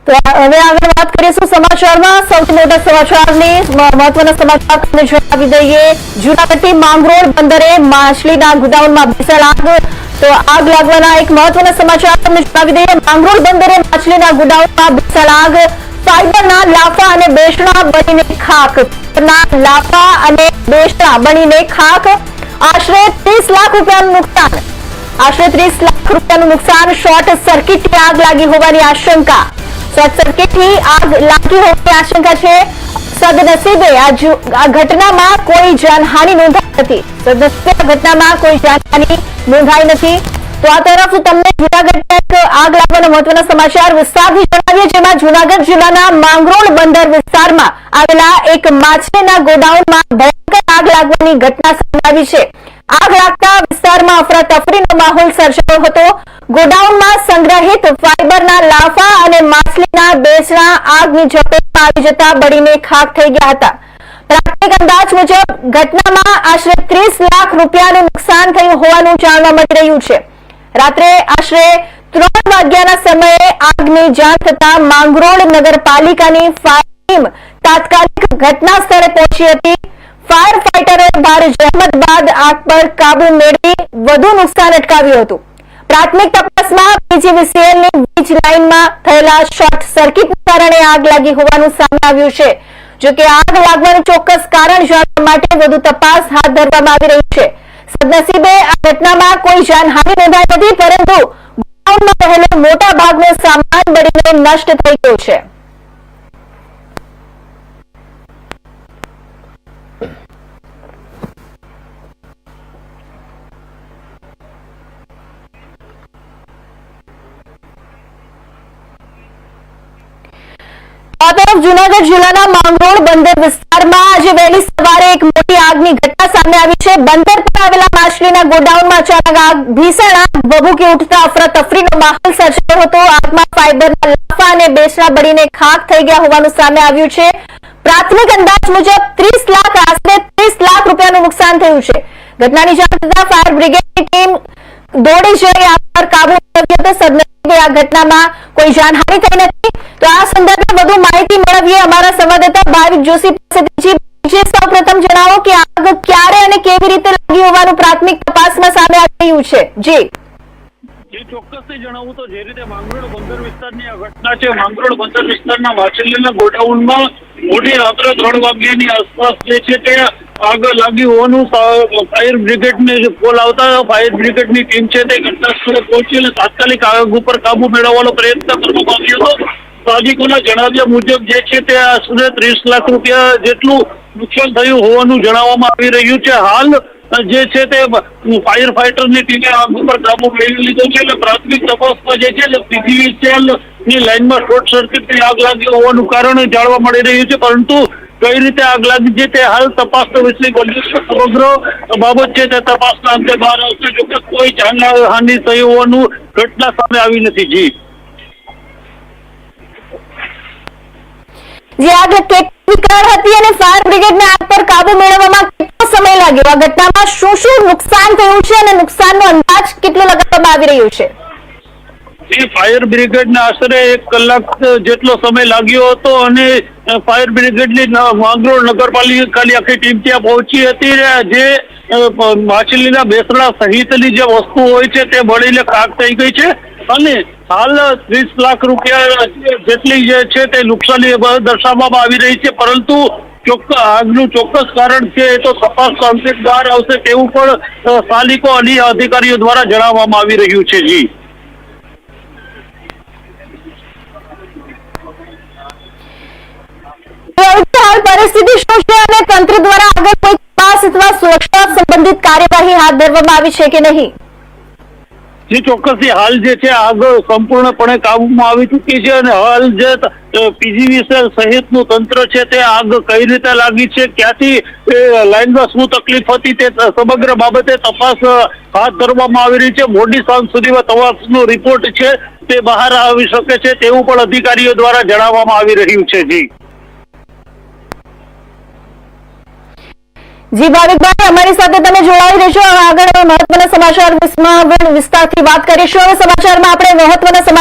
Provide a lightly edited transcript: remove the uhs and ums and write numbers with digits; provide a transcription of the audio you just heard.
તો હવે આગળ વાત કરીશું સમાચારમાં સૌથી મોટા સમાચારની મહત્વના સમાચાર તમને જણાવી દઈએ। જૂનાગઢથી માંગરોળ બંદરે માછલીના ગોડાઉનમાં ભીષણ આગ। તો આગ લાગવાના એક મહત્વના સમાચાર તમને જણાવી દઈએ। માંગરોળ બંદરે માછલીના ગોડાઉનમાં ભીષણ આગ। ફાઈબરના લાફા અને બેસણા બનીને ખાખ। લાફા અને બેસણા બનીને ખાખ। આશરે 30 લાખ રૂપિયાનું નુકસાન। આશરે 30 લાખ રૂપિયાનું નુકસાન। શોર્ટ સર્કિટથી આગ લાગી હોવાની આશંકા। શોર્ટ સર્કિટથી આગ લાગી હોવાની આશંકા છે। સદનસીબે આ ઘટનામાં કોઈ જાનહાનિ નોંધાઈ નથી। સદનસીબે આ ઘટનામાં કોઈ જાનહાનિ નોંધાઈ નથી। તો આ તરફ તમને જૂનાગઢ આગ લાગવાના મહત્વના સમાચાર વિસ્તારથી જણાવીએ, જેમાં જૂનાગઢ જિલ્લાના માંગરોળ બંદર વિસ્તારમાં આવેલા એક માછલીના ગોડાઉનમાં ભયંકર આગ લાગવાની ઘટના સામે આવી છે। આગ લાગતા વિસ્તારમાં અફરાતફરીનો માહોલ સર્જાયો હતો। ગોડાઉનમાં સંગ્રહિત ફાઈબરના લાફા અને માછલીના બેસણા આગની ઝપેટમાં આવી જતા બળીને ખાખ થઈ ગયા હતા। પ્રાથમિક અંદાજ મુજબ ઘટનામાં આશરે 30 લાખ રૂપિયાનું નુકસાન થયું હોવાનું જાણવા મળી રહ્યું છે। રાત્રે આશરે 3 વાગ્યાના સમયે આગની જાણ થતા માંગરોળ નગરપાલિકાની ફાયર ટીમ તાત્કાલિક ઘટના સ્થળે પહોંચી હતી। ફાયર ફાઈટરોએ ભારે જહેમત બાદ આગ પર કાબુ મેળવી વધુ નુકસાન અટકાવ્યું હતું। પ્રાથમિક તપાસમાં પીજીવીસીએલની વીજ લાઇનમાં થયેલા શોર્ટ સર્કિટના કારણે આગ લાગી હોવાનું સામે આવ્યું છે। જો કે આગ લાગવાનું ચોક્કસ કારણ જાણવા માટે વધુ તપાસ હાથ ધરવામાં આવી રહી છે। સદનસીબે આ ઘટનામાં કોઈ જાનહાનિ નોંધાઈ નથી, પરંતુ ગોડાઉનમાં રહેલો મોટા ભાગનો સામાન બળીને નષ્ટ થઈ ગયો છે। આ તરફ જૂનાગઢ જિલ્લાના માંગરોળ બંદર વિસ્તારમાં આજે વહેલી સવારે એક મોટી આગની ઘટના સામે આવી છે। બંદર પર આવેલા માછલીના ગોડાઉનમાં અચાનક આગ ભીષણ આગ ભભૂકી ઉઠતા અફરાતફરીનો માહોલ સર્જાયો હતો। આગમાં ફાઈબરના લાફા અને બેસણા બળીને ખાખ થઈ ગયા હોવાનું સામે આવ્યું છે। પ્રાથમિક અંદાજ મુજબ આશરે 30 લાખ રૂપિયાનું નુકસાન થયું છે। ઘટનાની જાણ થતા ફાયર બ્રિગેડની ટીમ દોડી જઈ આગ પર કાબુ મેળવ્યો હતો। સદનસીબે આ ઘટનામાં કોઈ જાનહાનિ થઈ નથી। તો આ સંદર્ભે વધુ માહિતી મેળવીએ અમારા સંવાદદાતા ભાવિક જોશી પાસેથી। સૌપ્રથમ જણાવો કે આગ ક્યારે અને કેવી રીતે લાગી હોવાનું પ્રાથમિક તપાસમાં સામે આવી રહ્યું છે। જી ચોક્કસથી જણાવું તો જે રીતે માંગરોળ બંદર વિસ્તારની આ ઘટના છે। માંગરોળ બંદર વિસ્તારના માછલીના ગોડાઉનમાં મોડી રાત્રે 3 વાગ્યાની આસપાસ જે છે તે આગ લાગી હોવાનું ફાયર બ્રિગેડને કોલ આવતા ફાયર બ્રિગેડની ટીમ છે તે ઘટના સ્થળે પહોંચી અને તાત્કાલિક આગ ઉપર કાબુ મેળવવાનો પ્રયત્ન કરવામાં આવ્યો હતો। સ્થાનિકોના જણાવ્યા મુજબ જે છે તે આશરે 30 લાખ રૂપિયા જેટલું નુકસાન થયું હોવાનું જણાવવામાં આવી રહ્યું છે। હાલ જે છે તે ફાયર ફાઈટરની ટીમે આગ ઉપર કાબુ મેળવી લીધો છે। એટલે પ્રાથમિક તપાસમાં જે છે પીજીવીસીએલની લાઇનમાં શોર્ટ સર્કિટથી આગ લાગી હોવાનું કારણ જાણવા મળી રહ્યું છે, પરંતુ કઈ રીતે આગ લાગી છે તે હાલ તપાસનો વિષય બન્યો છે। સમગ્ર બાબત છે તે તપાસના અંતે બહાર આવશે। જોકે કોઈ જાનહાનિ થઈ હોવાનું ઘટના સામે આવી નથી। જે આગ કેટલી કારણ હતી અને ફાયર બ્રિગેડને આગ પર કાબુ મેળવવામાં કેટલો સમય લાગ્યો? આ ઘટનામાં શું નુકસાન થયું છે અને નુકસાનનો અંદાજ કેટલો લગાવવામાં આવી રહ્યો છે? ફાયર બ્રિગેડને આશરે 1 કલાક જેટલો સમય લાગ્યો હતો અને ફાયર બ્રિગેડની માંગરોળ નગરપાલિકાની આખી ટીમ ત્યાં પહોંચી હતી। જે માછલીના બેસણા સહિતની જે વસ્તુ હોય છે તે બળીને ખાખ થઈ ગઈ છે અને હાલ 30 લાખ રૂપિયા જેટલી જે છે તે નુકસાની દર્શાવવામાં આવી રહી છે, પરંતુ આગનું ચોક્કસ કારણ છે એ તો તપાસ અંતે બહાર આવશે તેવું પણ સ્થાનિકો અને અધિકારીઓ દ્વારા જણાવવામાં આવી રહ્યું છે। હાલ પરિસ્થિતિ શું છે અને તંત્ર દ્વારા આગળ કોઈ તપાસ અથવા સુરક્ષા સંબંધિત કાર્યવાહી હાથ ધરવામાં આવી છે કે નહીં? જી ચોક્કસથી હાલ જે છે આગ સંપૂર્ણપણે કાબુમાં આવી ચૂકી છે અને હાલ જે પીજીવીસીએલ સહિતનું તંત્ર છે તે આગ કઈ રીતે લાગી છે, ક્યાંથી લાઇનમાં શું તકલીફ હતી તે સમગ્ર બાબતે તપાસ હાથ ધરવામાં આવી રહી છે। મોડી સાંજ સુધીમાં તપાસનો રિપોર્ટ છે તે બહાર આવી શકે છે તેવું પણ અધિકારીઓ દ્વારા જણાવવામાં આવી રહ્યું છે। જી ભાવિકભાઈ, અમારી સાથે તમે જોડાઈ રહેશો। આગળ મહત્વના સમાચાર વિસ્તારથી વાત કરીશું। હવે સમાચારમાં આપણે મહત્વના સમાચાર